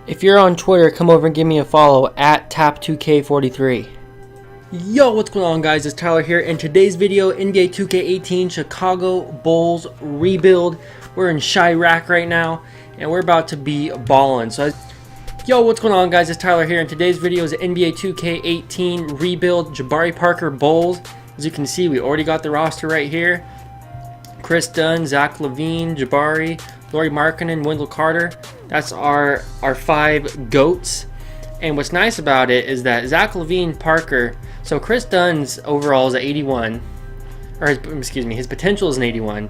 If you're on Twitter, come over and give me a follow at tap2k43. Yo, what's going on, guys? It's Tyler here. In today's video, NBA 2K18 Chicago Bulls rebuild. We're in Chirac right now, and we're about to be ballin'. Yo, what's going on, guys? It's Tyler here. In today's video is NBA 2K18 rebuild Jabari Parker Bulls. As you can see, we already got the roster right here. Chris Dunn, Zach LaVine, Jabari, Lauri Markkanen, Wendell Carter. That's our 5 GOATs. And what's nice about it is that Zach LaVine, Parker, so Chris Dunn's overall is an 81, or his potential is an 81.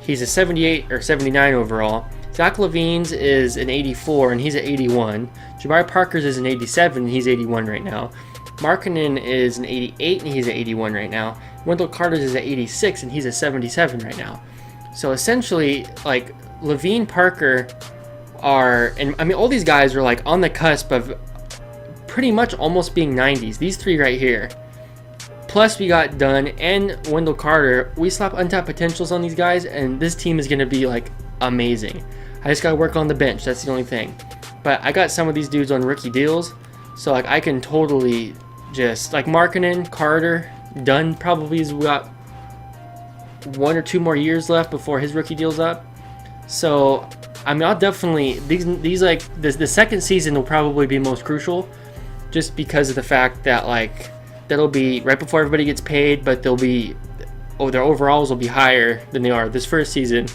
He's a 78 or 79 overall. Zach LaVine's is an 84 and he's an 81. Jabari Parker's is an 87 and he's 81 right now. Markkanen is an 88 and he's an 81 right now. Wendell Carter's is an 86 and he's a 77 right now. So essentially, like, LaVine, Parker are, and I mean, all these guys are like on the cusp of pretty much almost being 90s. These three right here. Plus we got Dunn and Wendell Carter. We slap untapped potentials on these guys and this team is going to be like amazing. I just got to work on the bench. That's the only thing. But I got some of these dudes on rookie deals. So like I can totally just, like Markkanen, Carter, Dunn probably has got 1 or 2 more years left before his rookie deal's up. So I mean, I'll definitely, these like the second season will probably be most crucial, just because of the fact that like that'll be right before everybody gets paid, but they'll be, their overalls will be higher than they are this first season,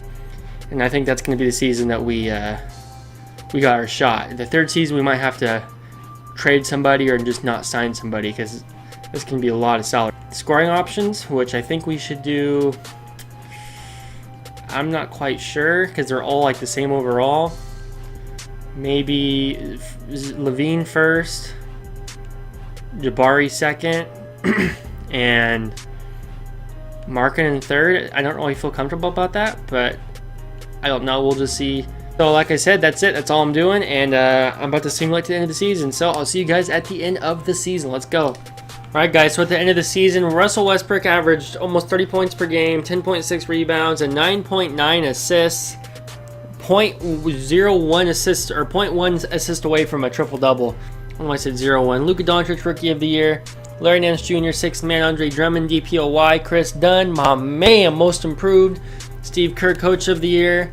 and I think that's going to be the season that we got our shot. The third season we might have to trade somebody or just not sign somebody, because this can be a lot of salary. Scoring options, which I think we should do, I'm not quite sure because they're all like the same overall. Maybe LaVine first, Jabari second, and Markkanen third. I don't really feel comfortable about that, but I don't know. We'll just see. So like I said, that's it. That's all I'm doing, and I'm about to simulate to the end of the season. So I'll see you guys at the end of the season. Let's go. Alright guys, so at the end of the season, Russell Westbrook averaged almost 30 points per game, 10.6 rebounds, and 9.9 assists, 0.01 assists, or 0.1 assist away from a triple-double. I don't know why I said 0-1. Luka Doncic, Rookie of the Year. Larry Nance Jr., 6th man. Andre Drummond, DPOY. Chris Dunn, my man, Most Improved. Steve Kerr, Coach of the Year.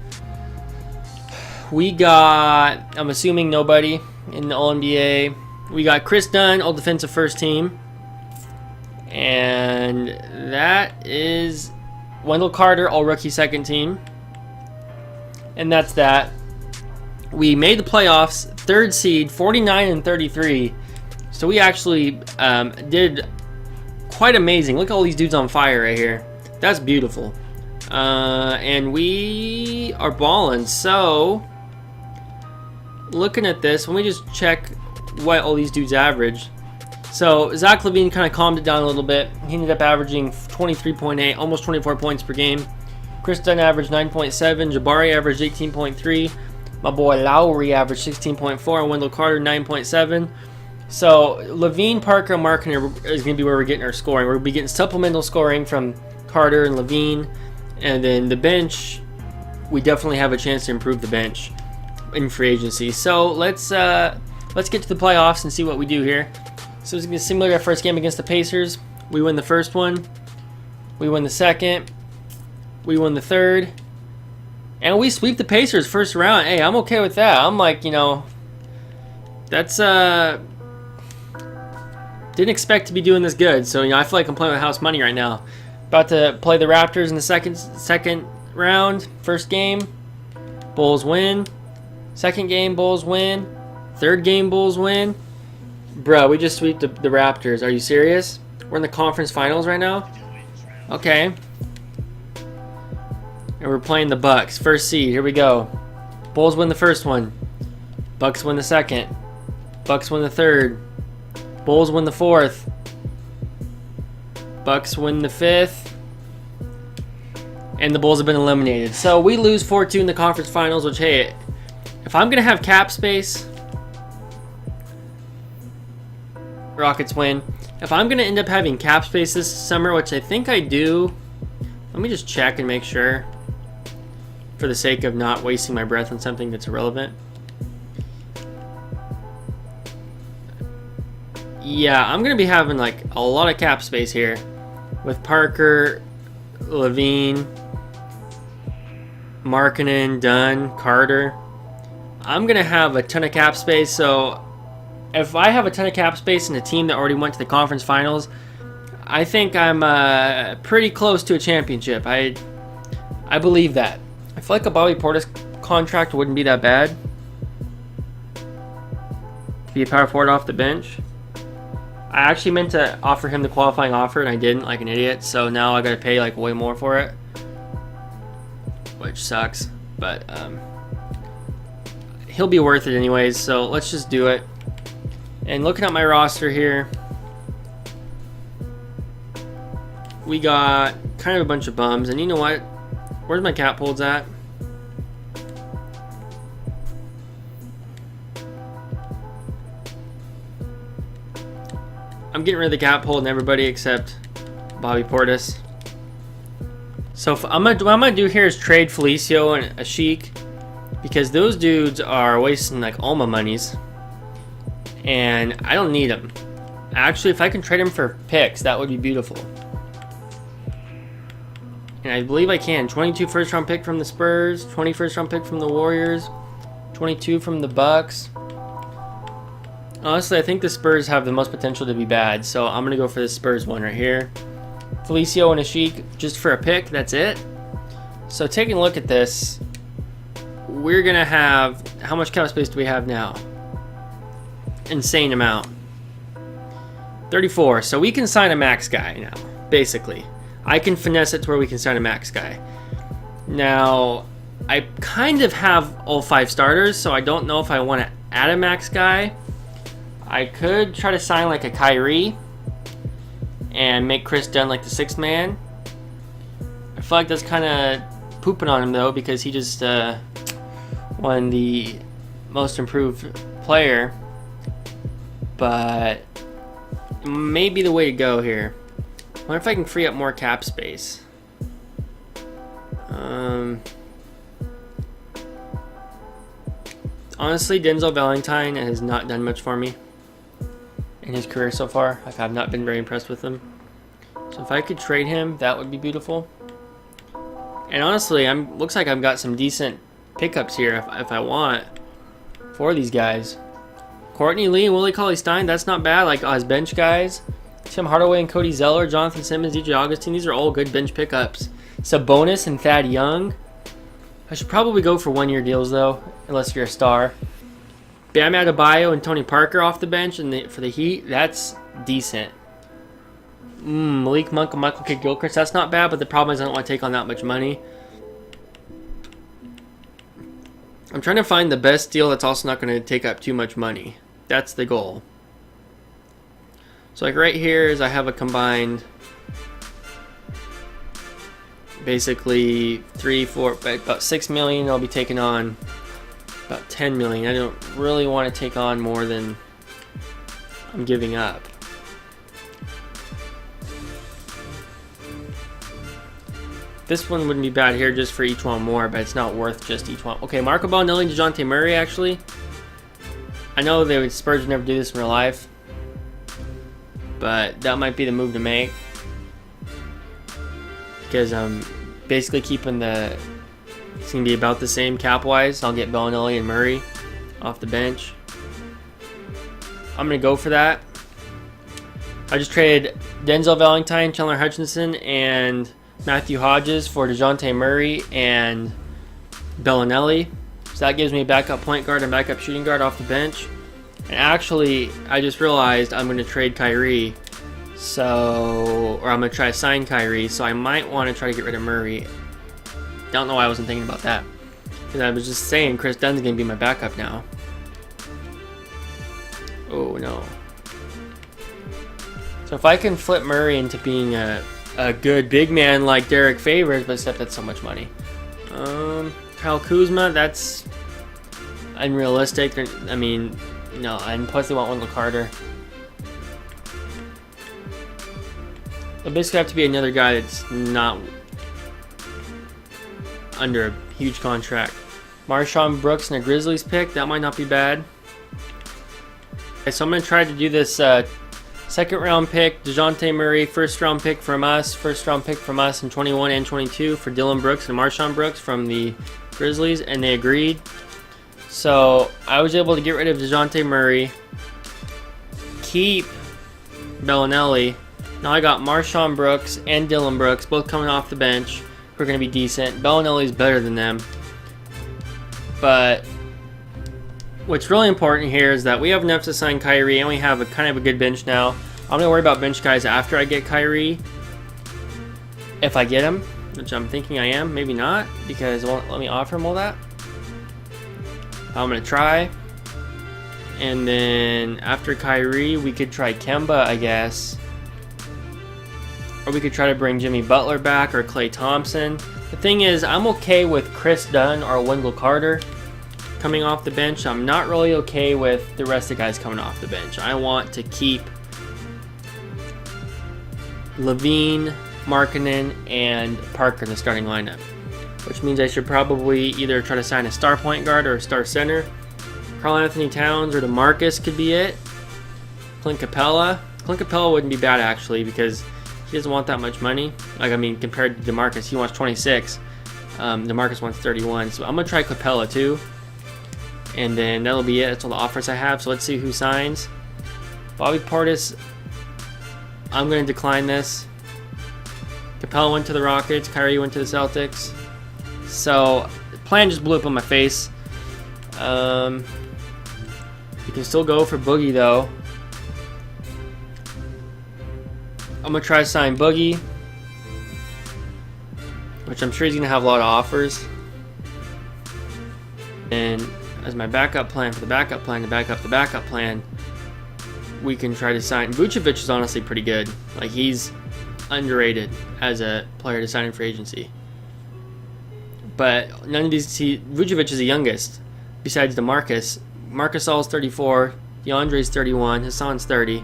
We got, I'm assuming nobody in the All-NBA. We got Chris Dunn, All Defensive First Team. And that is Wendell Carter, All Rookie Second Team. And that's that. We made the playoffs, 3rd seed, 49 and 33. So we actually did quite amazing. Look at all these dudes on fire right here. That's beautiful. And we are balling. So looking at this, let me just check what all these dudes averaged. So Zach LaVine kind of calmed it down a little bit. He ended up averaging 23.8, almost 24 points per game. Chris Dunn averaged 9.7. Jabari averaged 18.3. My boy Lowry averaged 16.4. And Wendell Carter 9.7. So LaVine, Parker, and Markkanen is going to be where we're getting our scoring. We'll be getting supplemental scoring from Carter and LaVine. And then the bench, we definitely have a chance to improve the bench in free agency. So let's get to the playoffs and see what we do here. So it's going to simulate our first game against the Pacers. We win the first one. We win the second. We win the third. And we sweep the Pacers first round. Hey, I'm okay with that. I'm like, you know, that's, didn't expect to be doing this good. So, you know, I feel like I'm playing with house money right now. About to play the Raptors in the second round. First game, Bulls win. Second game, Bulls win. Third game, Bulls win. Bro, we just sweep the Raptors. Are you serious? We're in the conference finals right now? Okay. And we're playing the Bucks. First seed. Here we go. Bulls win the first one. Bucks win the second. Bucks win the third. Bulls win the fourth. Bucks win the fifth. And the Bulls have been eliminated. So we lose 4-2 in the conference finals, which, hey, if I'm going to have cap space, Rockets win. If I'm going to end up having cap space this summer, which I think I do, let me just check and make sure for the sake of not wasting my breath on something that's irrelevant. yeah, I'm going to be having like a lot of cap space here with Parker, Levine, Markkanen, Dunn, Carter. I'm going to have a ton of cap space, so if I have a ton of cap space in a team that already went to the conference finals, I think I'm pretty close to a championship. I believe that. I feel like a Bobby Portis contract wouldn't be that bad. To be a power forward off the bench. I actually meant to offer him the qualifying offer and I didn't, like an idiot. So now I gotta pay like way more for it, which sucks. But he'll be worth it anyways. So let's just do it. And looking at my roster here, we got kind of a bunch of bums. And you know what? Where's my cap holds at? I'm getting rid of the cap hold and everybody except Bobby Portis. So what I'm gonna do here is trade Felicio and Ashik, because those dudes are wasting like all my monies, and I don't need them. Actually, if I can trade them for picks, that would be beautiful. And I believe I can. 22 first round pick from the Spurs, 20 first round pick from the Warriors, 22 from the Bucks. Honestly, I think the Spurs have the most potential to be bad, so I'm going to go for the Spurs one right here. Felicio and Ashik just for a pick, that's it. So taking a look at this, we're going to have, how much cap space do we have now? Insane amount. 34, so we can sign a max guy now, basically. I can finesse it to where we can sign a max guy. Now, I kind of have all 5 starters, so I don't know if I want to add a max guy. I could try to sign like a Kyrie and make Chris Dunn like the 6th man. I feel like that's kind of pooping on him though, because he just won the most improved player. But maybe the way to go here. I wonder if I can free up more cap space. Honestly, Denzel Valentine has not done much for me in his career so far. I've not been very impressed with him. So if I could trade him, that would be beautiful. And honestly, looks like I've got some decent pickups here if I want for these guys. Courtney Lee and Willie Cauley-Stein, that's not bad. Like his bench guys. Tim Hardaway and Cody Zeller, Jonathan Simmons, DJ Augustine. These are all good bench pickups. Sabonis and Thad Young. I should probably go for 1-year deals though, unless you're a star. Bam Adebayo and Tony Parker off the bench, and for the Heat, that's decent. Malik Monk and Michael Kidd-Gilchrist, that's not bad, but the problem is I don't want to take on that much money. I'm trying to find the best deal that's also not going to take up too much money. That's the goal. So like right here is I have a combined basically 3, 4, about 6 million. I'll be taking on about 10 million. I don't really want to take on more than I'm giving up. This one wouldn't be bad here just for each one more, but it's not worth just each one. Okay, Marco Bellinelli and DeJounte Murray, actually. I know Spurs would never do this in real life, but that might be the move to make, because I'm basically keeping it's going to be about the same cap-wise. I'll get Bellinelli and Murray off the bench. I'm going to go for that. I just traded Denzel Valentine, Chandler Hutchinson, and Matthew Hodges for DeJounte Murray and Bellinelli. So that gives me a backup point guard and backup shooting guard off the bench. And actually, I just realized I'm going to trade Kyrie. Or I'm going to try to sign Kyrie. So I might want to try to get rid of Murray. Don't know why I wasn't thinking about that, because I was just saying Chris Dunn's going to be my backup now. Oh no. So if I can flip Murray into being a good big man like Derek Favors, but except that's so much money. Kyle Kuzma, that's unrealistic. I mean, no, and plus they want Wendell Carter. It'll basically have to be another guy that's not under a huge contract. Marshawn Brooks and a Grizzlies pick, that might not be bad. Okay, so I'm going to try to do this Second round pick, DeJounte Murray. First round pick from us in 21 and 22 for Dillon Brooks and Marshawn Brooks from the Grizzlies, and they agreed. So I was able to get rid of DeJounte Murray, keep Bellinelli. Now I got Marshawn Brooks and Dillon Brooks, both coming off the bench, who are going to be decent. Bellinelli's better than them. But what's really important here is that we have enough to sign Kyrie, and we have a kind of a good bench now. I'm going to worry about bench guys after I get Kyrie. If I get him, which I'm thinking I am, maybe not, because it won't let me offer him all that. I'm going to try. And then after Kyrie, we could try Kemba, I guess. Or we could try to bring Jimmy Butler back or Klay Thompson. The thing is, I'm okay with Chris Dunn or Wendell Carter coming off the bench. I'm not really okay with the rest of the guys coming off the bench. I want to keep Levine, Markkanen, and Parker in the starting lineup, which means I should probably either try to sign a star point guard or a star center. Karl Anthony Towns or DeMarcus could be it. Clint Capella. Clint Capella wouldn't be bad actually, because he doesn't want that much money. Like, I mean, compared to DeMarcus, he wants 26. DeMarcus wants 31. So I'm gonna try Capella too, and then that'll be it. That's all the offers I have. So let's see who signs. Bobby Portis. I'm gonna decline this. Capella went to the Rockets. Kyrie went to the Celtics. So the plan just blew up on my face. You can still go for Boogie though. I'm gonna try to sign Boogie, which I'm sure he's gonna have a lot of offers. And as my backup plan for the backup plan to back up the backup plan, we can try to sign. Vucevic is honestly pretty good. Like, he's underrated as a player to sign in free agency. But none of these. Vucevic is the youngest, besides DeMarcus. Marcus Gasol's 34, DeAndre's 31, Hassan's 30.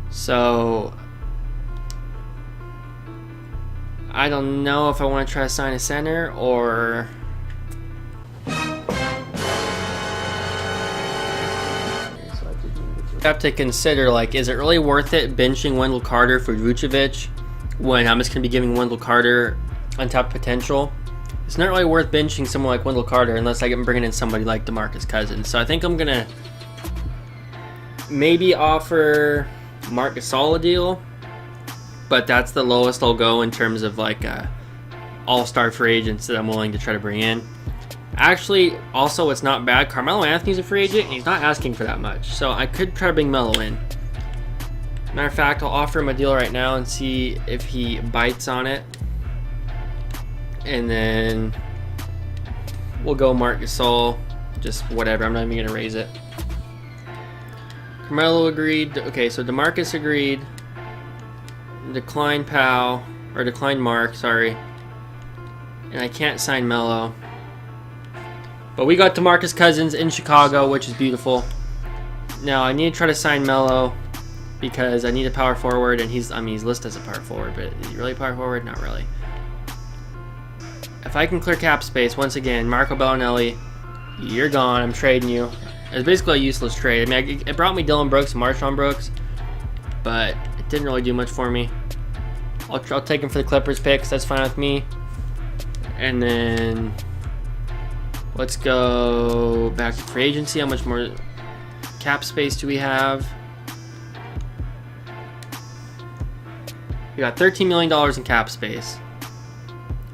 So I don't know if I want to try to sign a center or have to consider, like, is it really worth it benching Wendell Carter for Vucevic when I'm just going to be giving Wendell Carter untapped potential? It's not really worth benching someone like Wendell Carter unless I can bring in somebody like DeMarcus Cousins. So I think I'm going to maybe offer Marc Gasol a deal, but that's the lowest I'll go in terms of like all-star free agents that I'm willing to try to bring in. Actually, also, it's not bad. Carmelo Anthony's a free agent, and he's not asking for that much. So I could try to bring Melo in. Matter of fact, I'll offer him a deal right now and see if he bites on it. And then we'll go Marc Gasol. Just whatever. I'm not even going to raise it. Carmelo agreed. Okay, so DeMarcus agreed. Decline Powell. Or decline Mark, sorry. And I can't sign Melo. But we got DeMarcus Cousins in Chicago, which is beautiful. Now I need to try to sign Melo because I need a power forward, and he's listed as a power forward, but is he really a power forward? Not really. If I can clear cap space, once again, Marco Bellinelli, you're gone. I'm trading you. It's basically a useless trade. I mean, it brought me Dillon Brooks and Marshawn Brooks, but it didn't really do much for me. I'll take him for the Clippers picks. That's fine with me. And then let's go back to free agency. How much more cap space do we have? We got $13 million in cap space.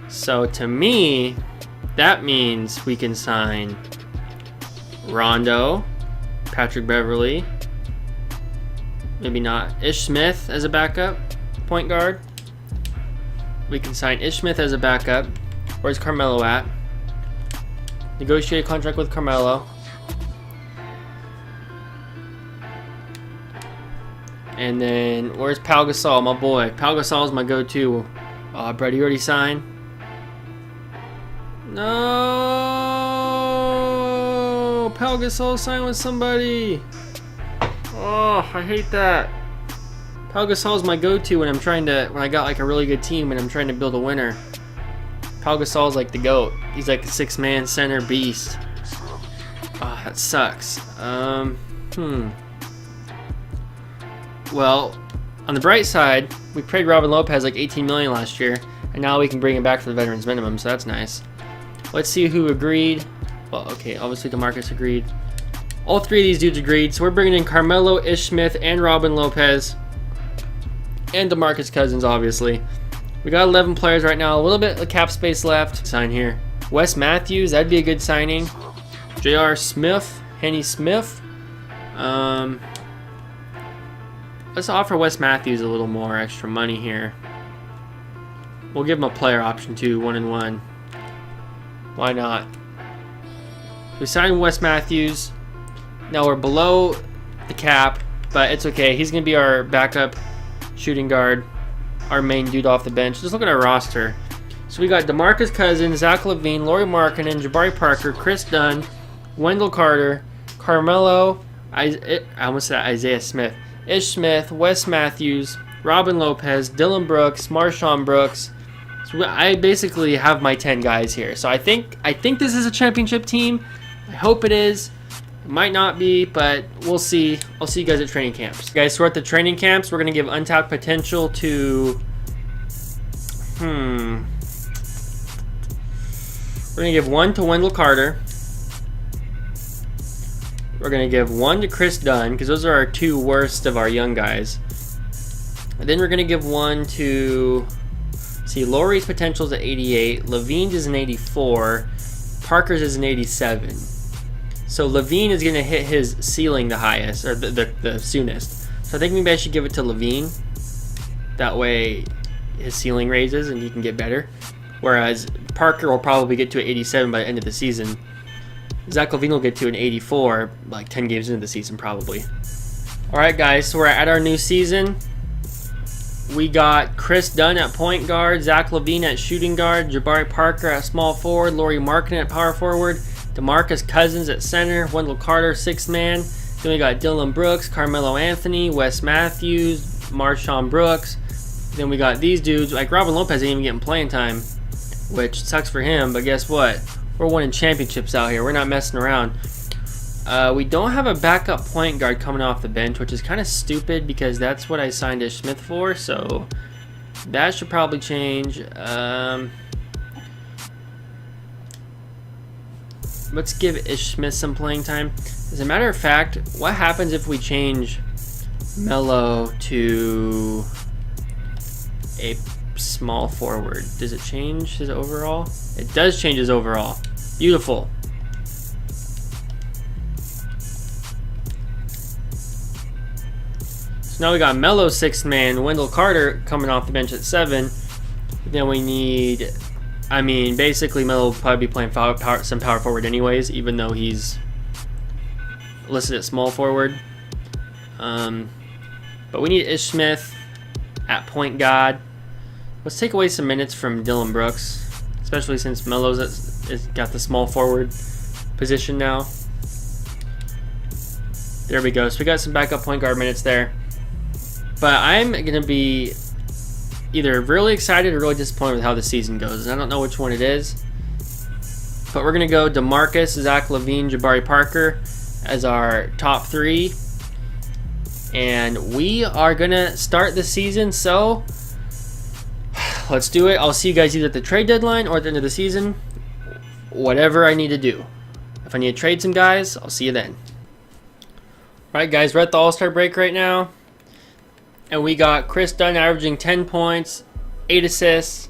So to me, that means we can sign Rondo, Patrick Beverly, maybe not, Ish Smith as a backup point guard. We can sign Ish Smith as a backup. Where's Carmelo at? Negotiate a contract with Carmelo. And then where's Pau Gasol, my boy? Pau Gasol is my go-to. Brett, you already signed? No! Pau Gasol signed with somebody. Oh, I hate that. Pau Gasol is my go-to when I got like a really good team and I'm trying to build a winner. Pau Gasol is like the GOAT. He's like a six-man center beast. Oh, that sucks. Well, on the bright side, we paid Robin Lopez like $18 million last year, and now we can bring him back for the veterans minimum, so that's nice. Let's see who agreed. Well, okay, obviously DeMarcus agreed. All three of these dudes agreed, so we're bringing in Carmelo, Ish Smith, and Robin Lopez, and DeMarcus Cousins, obviously. We got 11 players right now, a little bit of cap space left. Sign here. Wes Matthews, that'd be a good signing. J.R. Smith, Henny Smith. Let's offer Wes Matthews a little more extra money here. We'll give him a player option too, 1 and 1. Why not? We signed Wes Matthews. Now we're below the cap, but it's okay. He's going to be our backup shooting guard, our main dude off the bench. Just look at our roster. So we got DeMarcus Cousins, Zach LaVine, Lauri Markkanen, Jabari Parker, Chris Dunn, Wendell Carter, Carmelo, I almost said Isaiah Smith, Ish Smith, Wes Matthews, Robin Lopez, Dylan Brooks, Marshawn Brooks. So I basically have my 10 guys here. So I think this is a championship team. I hope it is. It might not be, but we'll see. I'll see you guys at training camps. Guys, so we're at the training camps. We're going to give untapped potential to... We're going to give 1 to Wendell Carter. We're going to give 1 to Chris Dunn, because those are our 2 worst of our young guys. And then we're going to give 1 to... See, Lauri's potential is at 88. Levine's is an 84. Parker's is an 87. So Levine is going to hit his ceiling the highest, or the soonest. So I think maybe I should give it to Levine. That way his ceiling raises and he can get better. Whereas Parker will probably get to an 87 by the end of the season. Zach LaVine will get to an 84 like 10 games into the season probably. Alright guys, so we're at our new season. We got Chris Dunn at point guard, Zach LaVine at shooting guard, Jabari Parker at small forward, Lauri Markkanen at power forward, DeMarcus Cousins at center, Wendell Carter 6th man. Then we got Dylan Brooks, Carmelo Anthony, Wes Matthews, Marshawn Brooks. Then we got these dudes, like Robin Lopez ain't even getting playing time, which sucks for him, but guess what? We're winning championships out here. We're not messing around. We don't have a backup point guard coming off the bench, which is kind of stupid because that's what I signed Ish Smith for, so that should probably change. Let's give Ish Smith some playing time. As a matter of fact, what happens if we change Melo to a small forward? Does it change his overall? It does change his overall. Beautiful. So now we got Melo 6th man, Wendell Carter coming off the bench at 7. Then we need, I mean, basically Melo will probably be playing some power forward anyways, even though he's listed at small forward. But we need Ish Smith at point guard. Let's take away some minutes from Dylan Brooks, especially since Melo's got the small forward position now. There we go. So we got some backup point guard minutes there. But I'm going to be either really excited or really disappointed with how the season goes. I don't know which one it is. But we're going to go DeMarcus, Zach LaVine, Jabari Parker as our top 3. And we are going to start the season, so let's do it. I'll see you guys either at the trade deadline or at the end of the season. Whatever I need to do. If I need to trade some guys, I'll see you then. Alright guys, we're at the All-Star break right now. And we got Chris Dunn averaging 10 points, 8 assists.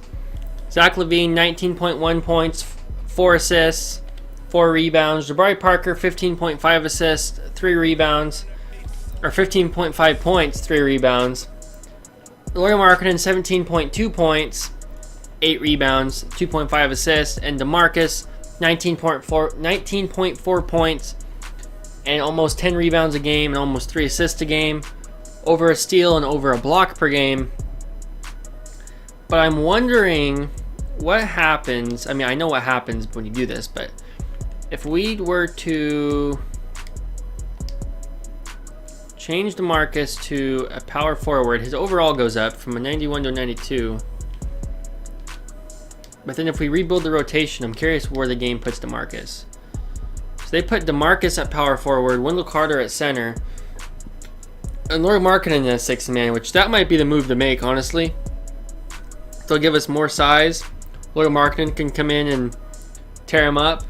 Zach LaVine, 19.1 points, 4 assists, 4 rebounds. Jabari Parker, 15.5 assists, 3 rebounds. Or 15.5 points, 3 rebounds. Lauri Markkanen, 17.2 points, 8 rebounds, 2.5 assists. And DeMarcus, 19.4 points, and almost 10 rebounds a game, and almost 3 assists a game. Over a steal and over a block per game. But I'm wondering what happens. I mean, I know what happens when you do this, but if we were to change DeMarcus to a power forward, his overall goes up from a 91 to a 92. But then if we rebuild the rotation, I'm curious where the game puts DeMarcus. So they put DeMarcus at power forward, Wendell Carter at center, And Lauri Markkanen as 6th man, which that might be the move to make, honestly. They'll give us more size. Lauri Markkanen can come in and tear him up.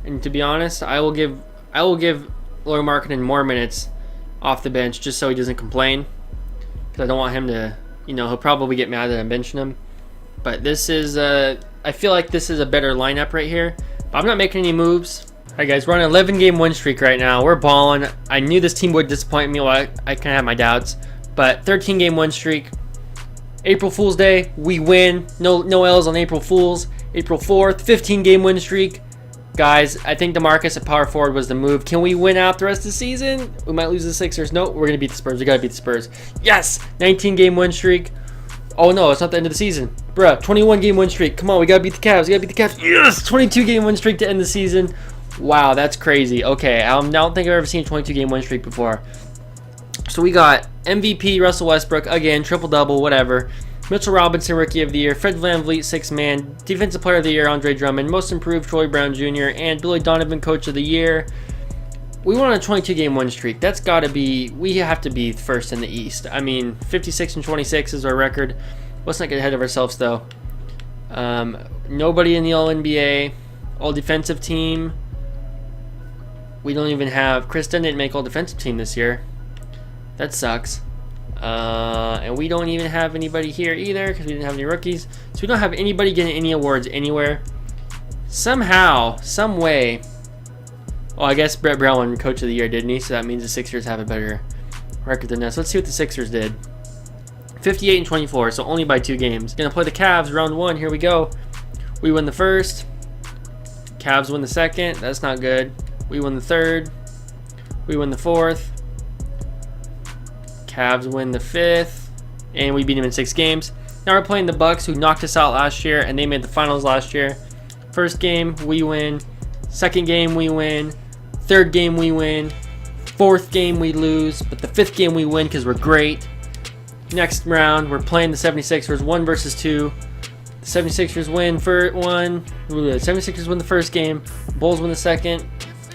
And to be honest, I will give Lauri Markkanen more minutes off the bench just so he doesn't complain. Because I don't want him to, he'll probably get mad that I'm benching him. But this is, I feel like this is a better lineup right here. But I'm not making any moves. Alright guys, we're on an 11-game win streak right now. We're balling. I knew this team would disappoint me. Well, I kind of had my doubts. But 13-game win streak. April Fool's Day, we win. No L's on April Fool's. April 4th, 15-game win streak. Guys, I think DeMarcus at power forward was the move. Can we win out the rest of the season? We might lose the Sixers. No, we're going to beat the Spurs. We got to beat the Spurs. Yes! 19-game win streak. Oh no, it's not the end of the season. Bruh, 21-game win streak. Come on, we got to beat the Cavs. We got to beat the Cavs. Yes! 22-game win streak to end the season. Wow, that's crazy. Okay, I don't think I've ever seen a 22-game win streak before. So we got MVP Russell Westbrook, again, triple-double, whatever. Mitchell Robinson, Rookie of the Year. Fred VanVleet, 6th man. Defensive Player of the Year, Andre Drummond. Most Improved, Troy Brown Jr. And Billy Donovan, Coach of the Year. We went on a 22-game win streak. That's got to be, we have to be first in the East. I mean, 56-26 is our record. Let's not get ahead of ourselves, though. Nobody in the All-NBA. All-Defensive Team. We don't even have, Chris Dunn didn't make All-Defensive Team this year. That sucks. And we don't even have anybody here either because we didn't have any rookies. So we don't have anybody getting any awards anywhere. Somehow, some way. Well, I guess Brett Brown won Coach of the Year, didn't he? So that means the Sixers have a better record than us. Let's see what the Sixers did. 58-24, so only by 2 games. Gonna play the Cavs round 1. Here we go. We win the first. Cavs win the second. That's not good. We win the third. We win the fourth. Cavs win the 5th, and we beat them in 6 games. Now we're playing the Bucks, who knocked us out last year, and they made the finals last year. First game, we win. Second game, we win. Third game, we win. Fourth game, we lose, but the 5th game, we win because we're great. Next round, we're playing the 76ers, 1 versus 2. The 76ers win for 1. The 76ers win the first game. Bulls win the second.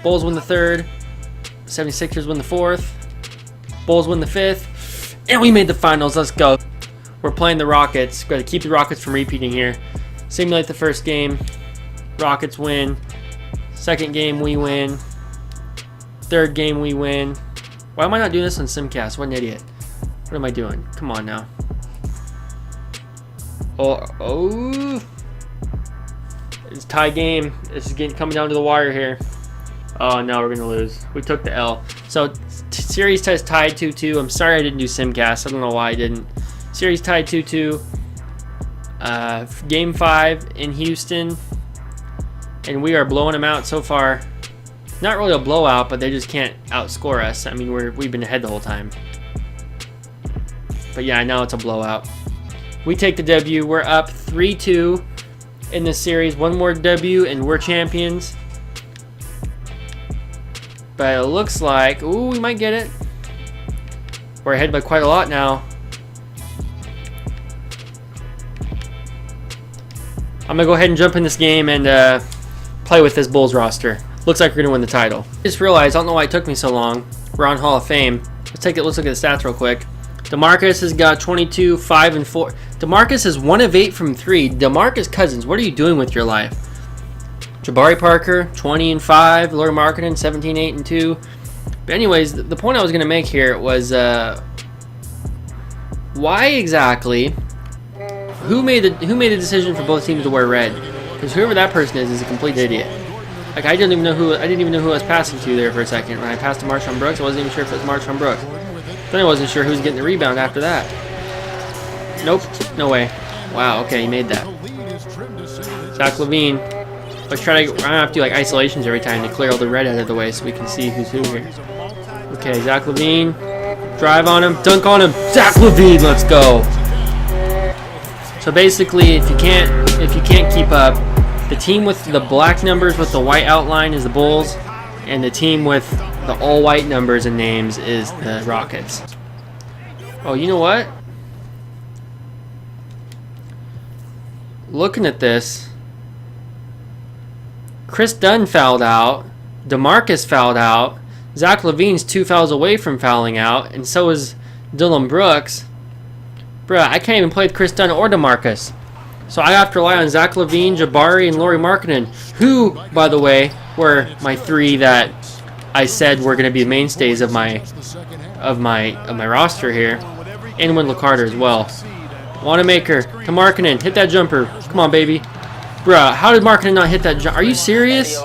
Bulls win the third. 76ers win the fourth. Bulls win the 5th, and we made the finals. Let's go. We're playing the Rockets. Got to keep the Rockets from repeating here. Simulate the first game. Rockets win. Second game, we win. Third game, we win. Why am I not doing this on Simcast? What an idiot. What am I doing? Come on now. Oh. It's a tie game. This is coming down to the wire here. Oh, no, we're going to lose. We took the L. So, series test tied 2-2. I'm sorry I didn't do Simcast. I don't know why I didn't. Series tied 2-2. Game 5 in Houston. And we are blowing them out so far. Not really a blowout, but they just can't outscore us. I mean, we've been ahead the whole time. But yeah, now it's a blowout. We take the W. We're up 3-2 in this series. One more W, and we're champions. But it looks like, ooh, we might get it. We're ahead by quite a lot now. I'm going to go ahead and jump in this game and play with this Bulls roster. Looks like we're going to win the title. I just realized, I don't know why it took me so long. We're on Hall of Fame. Let's look at the stats real quick. DeMarcus has got 22, 5, and 4. DeMarcus is 1 of 8 from 3. DeMarcus Cousins, what are you doing with your life? Jabari Parker, 20 and 5. Lauri Markkanen, 17, 8 and 2. But anyways, the point I was going to make here was why exactly? Who made the decision for both teams to wear red? Because whoever that person is a complete idiot. Like I didn't even know who I was passing to there for a second. When I passed to Marshawn Brooks, I wasn't even sure if it was Marshawn Brooks. Then I wasn't sure who was getting the rebound after that. Nope, no way. Wow, okay, he made that. Zach LaVine. Let's try to. I'm gonna have to do like isolations every time to clear all the red out of the way so we can see who's who here. Okay, Zach LaVine. Drive on him, dunk on him. Zach LaVine, let's go. So basically, if you can't keep up, the team with the black numbers with the white outline is the Bulls, and the team with the all white numbers and names is the Rockets. Oh, you know what? Looking at this, Chris Dunn fouled out, DeMarcus fouled out, Zach LaVine's 2 fouls away from fouling out, and so is Dylan Brooks. Bruh, I can't even play with Chris Dunn or DeMarcus. So I have to rely on Zach LaVine, Jabari, and Lauri Markkanen, who, by the way, were my 3 that I said were going to be mainstays of my roster here, and Wendell Carter as well. Wanamaker to Markkanen, hit that jumper. Come on, baby. Bruh, how did Markkanen not hit that jump? Are you serious?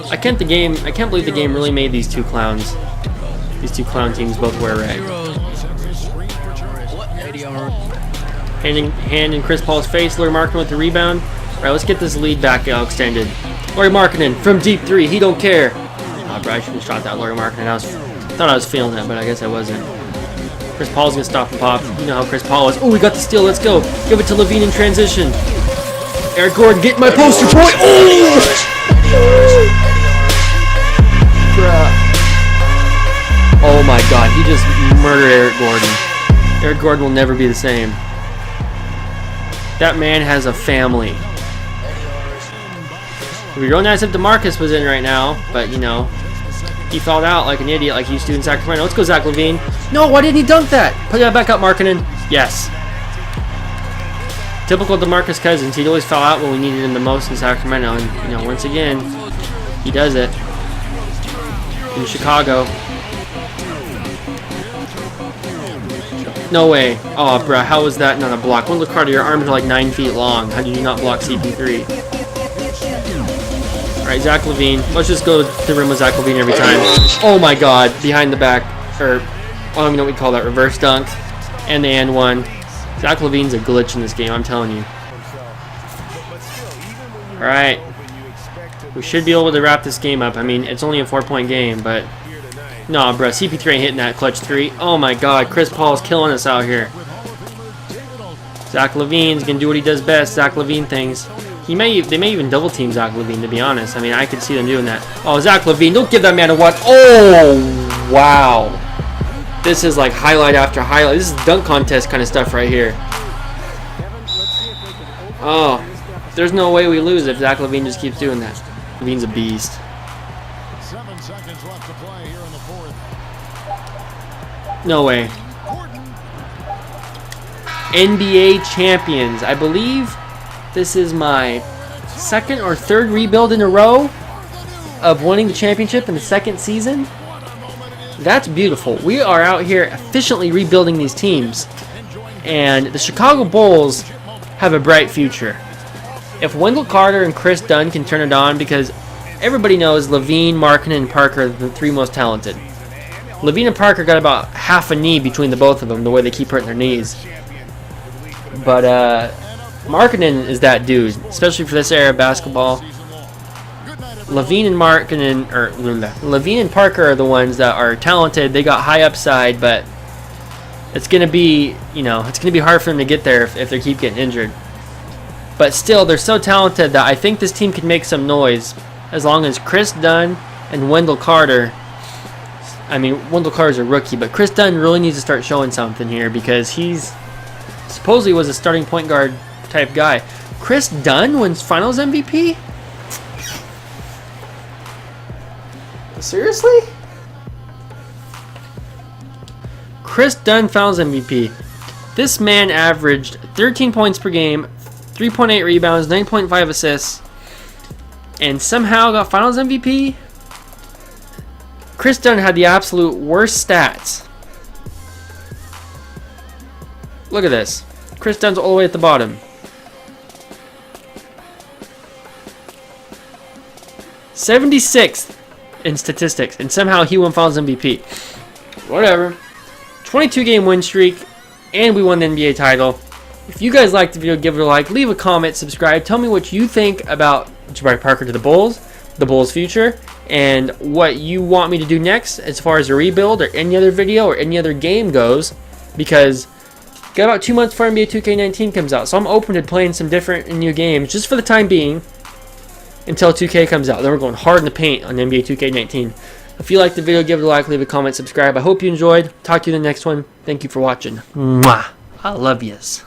I can't believe the game really made these 2 clowns. These 2 clown teams both wear red. Hand in Chris Paul's face. Lauri Markkanen with the rebound. All right, let's get this lead back extended. Lauri Markkanen from deep 3. He don't care. Oh, bro, I should have shot that Lauri Markkanen. I thought I was feeling it, but I guess I wasn't. Chris Paul's gonna stop and pop. You know how Chris Paul is. Oh, we got the steal. Let's go. Give it to LaVine in transition. Eric Gordon getting my poster point. Oh! Oh my God, he just murdered Eric Gordon. Eric Gordon will never be the same. That man has a family. It would be real nice if DeMarcus was in right now, but you know, he fouled out like an idiot like he used to in Sacramento. Let's go, Zach LaVine. No, why didn't he dunk that? Put that back up, Markkanen. Yes. Typical DeMarcus Cousins. He'd always foul out when we needed him the most in Sacramento, and you know, once again, he does it in Chicago. No way. Oh, bruh, how was that not a block? Wendell Carter, your arms are like 9 feet long. How did you not block CP3? Alright, Zach LaVine. Let's just go to the rim with Zach LaVine every time. Oh my God, behind the back. Or, I don't even know what we call that. Reverse dunk. And the and one. Zach LaVine's a glitch in this game, I'm telling you. Alright. We should be able to wrap this game up. I mean, it's only a 4-point game, but... Nah, bro, CP3 ain't hitting that clutch 3. Oh my God, Chris Paul's killing us out here. Zach LaVine's gonna do what he does best, Zach LaVine things. They may even double team Zach LaVine, to be honest. I mean, I could see them doing that. Oh, Zach LaVine, don't give that man a what? Oh, wow. This is like highlight after highlight. This is dunk contest kind of stuff right here. Oh, there's no way we lose if Zach LaVine just keeps doing that. LaVine's a beast. 7 seconds left to play here in the 4th. No way. NBA champions. I believe this is my 2nd or 3rd rebuild in a row of winning the championship in the 2nd season. That's beautiful. We are out here efficiently rebuilding these teams. And the Chicago Bulls have a bright future. If Wendell Carter and Chris Dunn can turn it on, because everybody knows LaVine, Markkanen, and Parker are the 3 most talented. LaVine and Parker got about half a knee between the both of them, the way they keep hurting their knees. But Markkanen is that dude, especially for this era of basketball. LaVine and LaVine and Parker are the ones that are talented. They got high upside, but it's gonna be, you know, it's gonna be hard for them to get there if they keep getting injured. But still, they're so talented that I think this team can make some noise. As long as Chris Dunn and Wendell Carter, I mean, Wendell Carter's a rookie, but Chris Dunn really needs to start showing something here because he's supposedly was a starting point guard type guy. Chris Dunn wins Finals MVP? Seriously? Chris Dunn Finals MVP. This man averaged 13 points per game, 3.8 rebounds, 9.5 assists, and somehow got Finals MVP? Chris Dunn had the absolute worst stats. Look at this. Chris Dunn's all the way at the bottom. 76th in statistics, and somehow he won Finals MVP. Whatever. 22-game win streak, and we won the NBA title. If you guys liked the video, give it a like, leave a comment, subscribe. Tell me what you think about Jabari Parker to the Bulls' future, and what you want me to do next as far as a rebuild or any other video or any other game goes, because got about 2 months before NBA 2K18 comes out, so I'm open to playing some different and new games just for the time being until 2K comes out. Then we're going hard in the paint on NBA 2K19. If you liked the video, give it a like, leave a comment, subscribe. I hope you enjoyed. Talk to you in the next one. Thank you for watching. Mwah. I love yous.